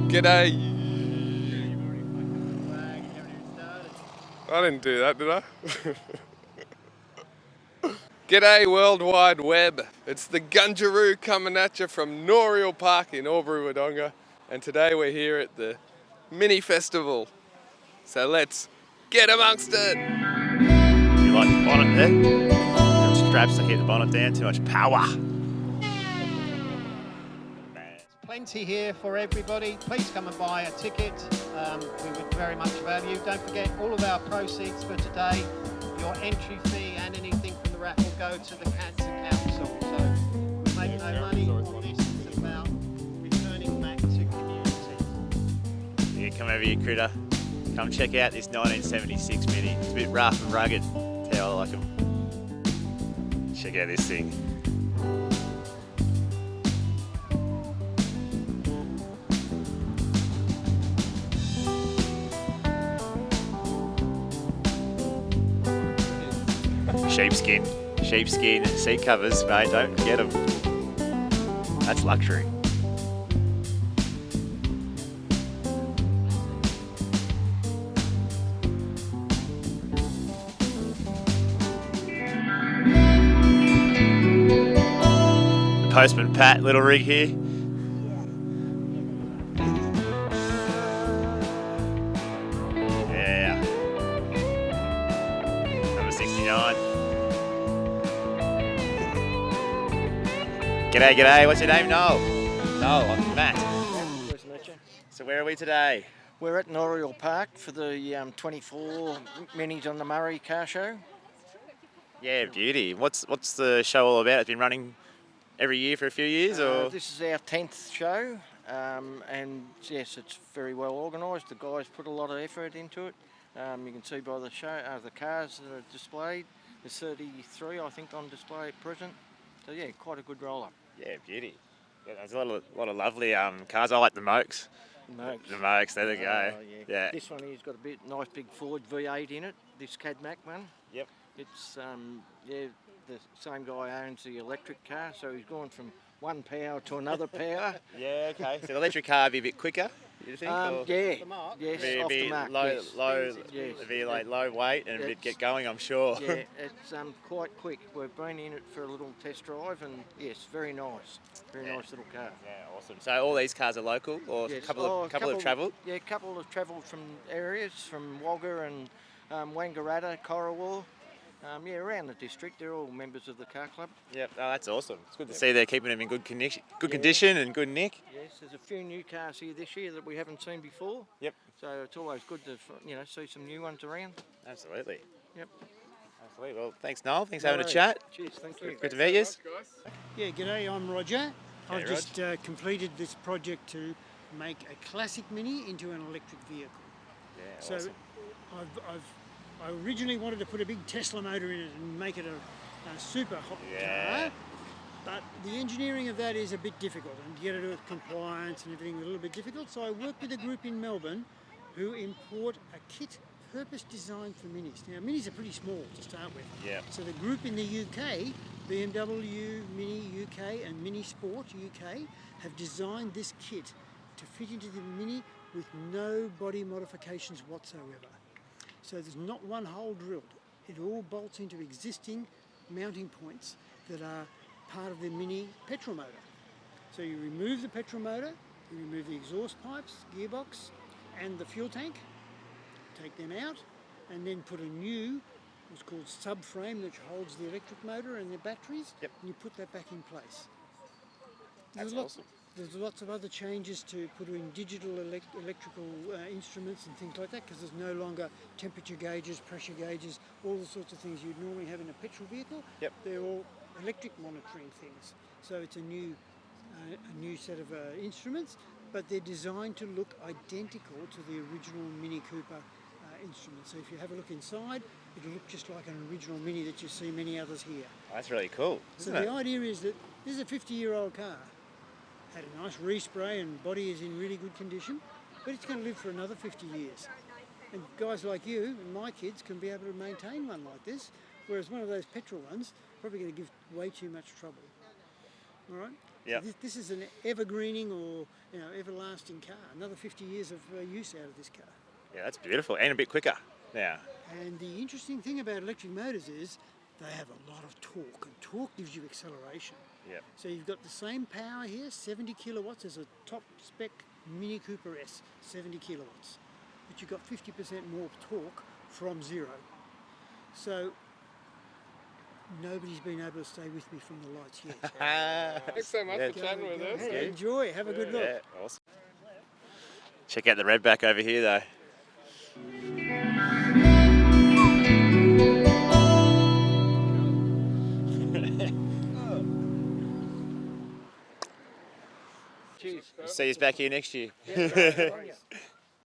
G'day. I didn't do that, did I? G'day, World Wide Web. It's the Gunjaroo coming at you from Noriel Park in Albury, Wodonga. And today we're here at the mini festival. So let's get amongst it. You like the bonnet there? Got straps to keep the bonnet down, too much power. Plenty here for everybody. Please come and buy a ticket. We would very much value. Don't forget, all of our proceeds for today, your entry fee and anything from the raffle go to the Cancer Council. So we make no money on this. It's about returning back to community. Yeah, come over here, critter. Come check out this 1976 Mini. It's a bit rough and rugged. That's how I like them. Check out this thing. Sheepskin seat covers, mate, don't get them. That's luxury. The Postman Pat little rig here. Yeah. Number 69. G'day, what's your name? Noel, I'm Matt. So where are we today? We're at Noriel Park for the 24 Minis on the Murray car show. Yeah, beauty. What's the show all about? It's been running every year for a few years, or? This is our 10th show, and yes, it's very well organised. The guys put a lot of effort into it. You can see by the show, the cars that are displayed. There's 33, I think, on display at present. So yeah, quite a good roll-up. Yeah, beauty. Yeah, there's a lot of lovely cars. I like the Mokes. The Mokes, there they go. Yeah. This one here's got a nice big Ford V8 in it. This Cadmac one. Yep. It's the same guy owns the electric car, so he's gone from one power to another power. Yeah, okay. So the electric car would be a bit quicker, you think? Yes, off the mark. It'd be like low weight and it'd get going, I'm sure. Yeah, it's quite quick. We've been in it for a little test drive, and yes, very nice. Nice little car. Yeah, awesome. So all these cars are local, or yes. a couple have travelled? Yeah, a couple have travelled from areas, from Wagga and Wangaratta, Corriwall. Around the district, they're all members of the car club. Yep, oh, that's awesome. It's good to see they're keeping them in good condition and good nick. Yes, there's a few new cars here this year that we haven't seen before. Yep. So it's always good to see some new ones around. Absolutely. Yep. Absolutely. Well, thanks, Noel. Thanks for having a chat. Cheers. Thank you. Good to meet you. Yeah, g'day. I'm Roger. Hey, I've just completed this project to make a classic Mini into an electric vehicle. Yeah, so awesome. I originally wanted to put a big Tesla motor in it and make it a super hot car, but the engineering of that is a bit difficult, and to get it with compliance and everything a little bit difficult. So I worked with a group in Melbourne who import a kit purpose designed for Minis. Now Minis are pretty small to start with. Yeah. So the group in the UK, BMW Mini UK and Mini Sport UK, have designed this kit to fit into the Mini with no body modifications whatsoever. So there's not one hole drilled. It all bolts into existing mounting points that are part of the Mini petrol motor. So you remove the petrol motor, you remove the exhaust pipes, gearbox and the fuel tank, take them out, and then put a new, what's called subframe, which holds the electric motor and the batteries, and you put that back in place. That's awesome. There's lots of other changes to put in digital electrical instruments and things like that, because there's no longer temperature gauges, pressure gauges, all the sorts of things you'd normally have in a petrol vehicle. Yep. They're all electric monitoring things. So it's a new set of instruments, but they're designed to look identical to the original Mini Cooper instruments. So if you have a look inside, it'll look just like an original Mini that you see many others here. Oh, that's really cool, So the idea is that this is a 50-year-old car. Had a nice respray and body is in really good condition, but it's going to live for another 50 years. And guys like you and my kids can be able to maintain one like this, whereas one of those petrol ones probably going to give way too much trouble. All right. Yep. So this is an evergreening or everlasting car. Another 50 years of use out of this car. Yeah, that's beautiful and a bit quicker now. And the interesting thing about electric motors is they have a lot of torque, and torque gives you acceleration. Yep. So you've got the same power here, 70 kilowatts as a top spec Mini Cooper S, 70 kilowatts. But you've got 50% more torque from zero. So nobody's been able to stay with me from the lights yet. Thanks so much for chatting with us. Hey, enjoy, have a good look. Yeah, awesome. Check out the red back over here though. Cheers. See you back here next year. Yeah,